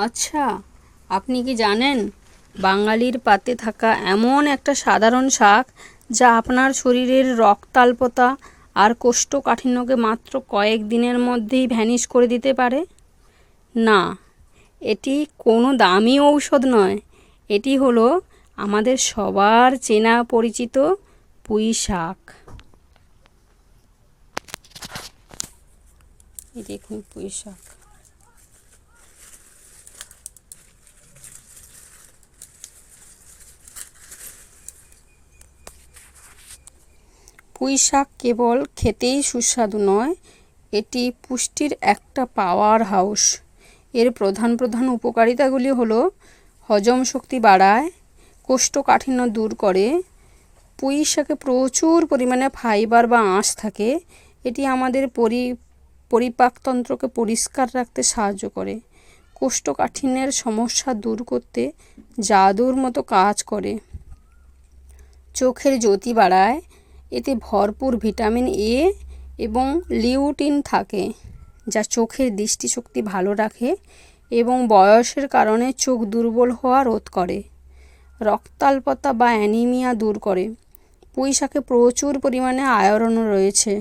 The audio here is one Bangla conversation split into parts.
আচ্ছা, আপনি কি জানেন বাঙালির পাতে থাকা এমন একটা সাধারণ শাক যা আপনার শরীরের রক্তাল্পতা আর কোষ্ঠকাঠিন্যকে মাত্র কয়েক দিনের মধ্যেই ভ্যানিশ করে দিতে পারে? না, এটি কোনো দামি ঔষধ নয়। এটি হলো আমাদের সবার চেনা পরিচিত পুঁই শাক। এই দেখুন পুঁই শাক। পুঁই শাক কেবল খেতেই সুস্বাদু নয়, এটি পুষ্টির একটা পাওয়ার হাউস। এর প্রধান প্রধান উপকারিতাগুলি হলো হজম শক্তি বাড়ায়, কোষ্ঠকাঠিন্য দূর করে। পুঁই শাকে প্রচুর পরিমাণে ফাইবার বা আঁশ থাকে। এটি আমাদের পরিপাকতন্ত্রকে পরিষ্কার রাখতে সাহায্য করে। কোষ্ঠকাঠিন্যের সমস্যা দূর করতে জাদুর মতো কাজ করে। চোখের জ্যোতি বাড়ায়। এতে ভরপুর ভিটামিন এ এবং লিউটিন থাকে, যা চোখের দৃষ্টিশক্তি ভালো রাখে এবং বয়সের কারণে চোখ দুর্বল হওয়া রোধ করে। রক্তাল্পতা বা অ্যানিমিয়া দূর করে। পুঁই শাকে প্রচুর পরিমাণে আয়রনও রয়েছে।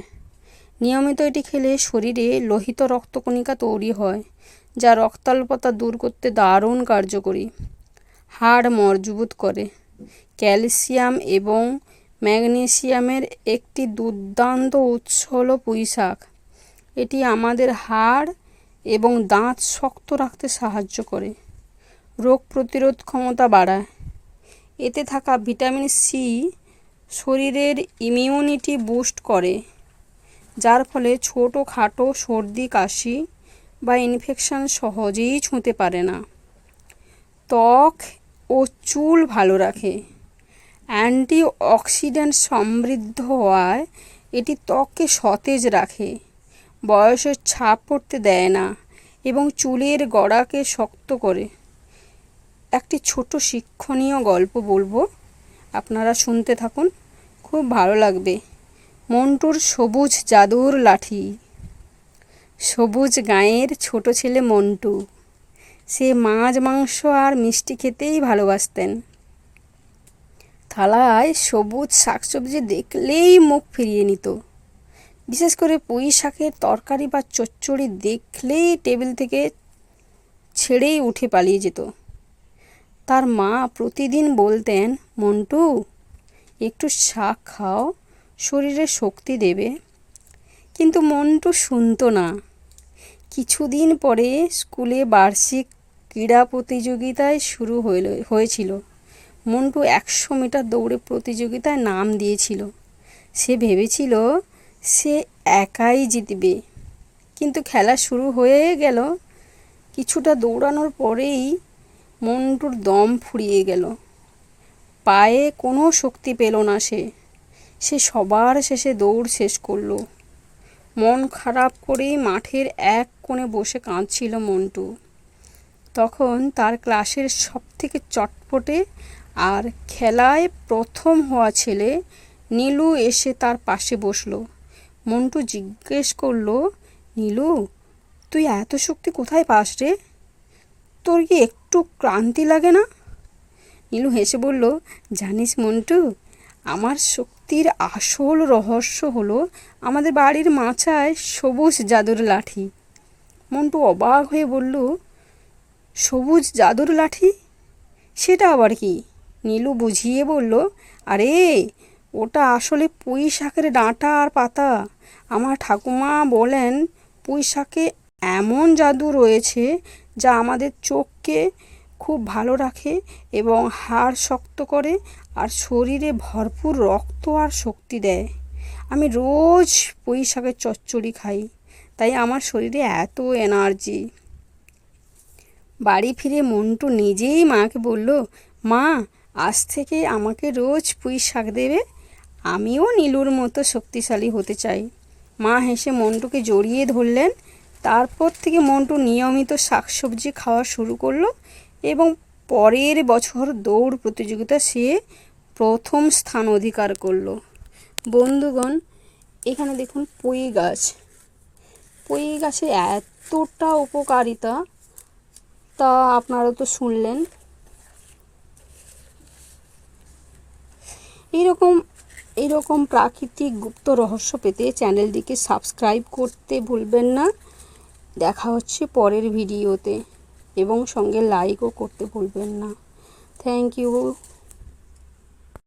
নিয়মিত এটি খেলে শরীরে লোহিত রক্তকণিকা তৈরি হয়, যা রক্তাল্পতা দূর করতে দারুণ কার্যকরী। হাড় মজবুত করে। ক্যালসিয়াম এবং ম্যাগনেসিয়ামের একটি দুর্দান্ত উৎস হলো পুঁই শাক। এটি আমাদের হাড় এবং দাঁত শক্ত রাখতে সাহায্য করে। রোগ প্রতিরোধ ক্ষমতা বাড়ায়। এতে থাকা ভিটামিন সি শরীরের ইমিউনিটি বুস্ট করে, যার ফলে ছোটোখাটো সর্দি কাশি বা ইনফেকশন সহজেই ছুঁতে পারে না। ত্বক ও চুল ভালো রাখে। অ্যান্টিঅক্সিডেন্ট সমৃদ্ধ হওয়ায় এটি ত্বককে সতেজ রাখে, বয়সের ছাপ পড়তে দেয় না এবং চুলের গোড়াকে শক্ত করে। একটি ছোট শিক্ষণীয় গল্প বলবো, আপনারা শুনতে থাকুন, খুব ভালো লাগবে। মন্টুর সবুজ জাদুর লাঠি। সবুজ গাঁয়ের ছোট ছেলে মন্টু, সে মাছ মাংস আর মিষ্টি খেতেই ভালোবাসতেন। থালায় সবুজ শাকসবজি দেখলেই মুখ ফিরিয়ে নিত। বিশেষ করে পুঁই শাকের তরকারি বা চচ্চড়ি দেখলেই টেবিল থেকে ছেড়েই উঠে পালিয়ে যেত। তার মা প্রতিদিন বলতেন, মন্টু, একটু শাক খাও, শরীরে শক্তি দেবে। কিন্তু মন্টু শুনতো না। কিছুদিন পরে স্কুলে বার্ষিক ক্রীড়া প্রতিযোগিতায় শুরু হয়েছিল। মন্টু 100 মিটার দৌড়ে প্রতিযোগিতায় নাম দিয়েছিল। সে ভেবেছিল সে একাই জিতবে, কিন্তু খেলা শুরু হয়ে গেল। কিছুটা দৌড়ানোর পরেই মন্টুর দম ফুরিয়ে গেল। পায়ে কোনো শক্তি পেল না। সে সবার শেষে দৌড় শেষ করলো। মন খারাপ করেই মাঠের এক কোণে বসে কাঁদছিল মন্টু। তখন তার ক্লাসের সবথেকে চটপটে আর খেলায় প্রথম হওয়া ছেলে নীলু এসে তার পাশে বসলো। মন্টু জিজ্ঞেস করলো, নীলু, তুই এত শক্তি কোথায় পাস রে? তোর কি একটু ক্লান্তি লাগে না? নীলু হেসে বলল, জানিস মন্টু, আমার শক্তির আসল রহস্য হলো আমাদের বাড়ির মাচায় সবুজ জাদুর লাঠি। মন্টু অবাক হয়ে বলল, সবুজ জাদুর লাঠি? সেটা আবার কি? নীলু বুঝিয়ে বলল, আরে ওটা আসলে পুঁই শাকের ডাঁটা আর পাতা। আমার ঠাকুমা বলেন পুঁই শাকে এমন জাদু রয়েছে যা আমাদের চোখকে খুব ভালো রাখে এবং হাড় শক্ত করে আর শরীরে ভরপুর রক্ত আর শক্তি দেয়। আমি রোজ পুঁই শাকের চচ্চড়ি খাই, তাই আমার শরীরে এত এনার্জি। বাড়ি ফিরে মন্টু নিজেই মাকে বলল, মা, আজ থেকে আমাকে রোজ পুঁই শাক দেবে। আমিও নীলুর মতো শক্তিশালী হতে চাই। মা হেসে মন্টুকে জড়িয়ে ধরলেন। তারপর থেকে মন্টু নিয়মিত শাকসবজি খাওয়া শুরু করলো এবং পরের বছর দৌড় প্রতিযোগিতা সে প্রথম স্থান অধিকার করলো। বন্ধুগণ, এখানে দেখুন পুঁই গাছ। পুঁই গাছে এতটা উপকারিতা, তা আপনারা তো শুনলেন। এইরকম প্রাকৃতিক গুপ্ত রহস্য পেতে চ্যানেলটিকে সাবস্ক্রাইব করতে ভুলবেন না। দেখা হচ্ছে পরের ভিডিওতে এবং সঙ্গে লাইকও করতে ভুলবেন না। Thank you.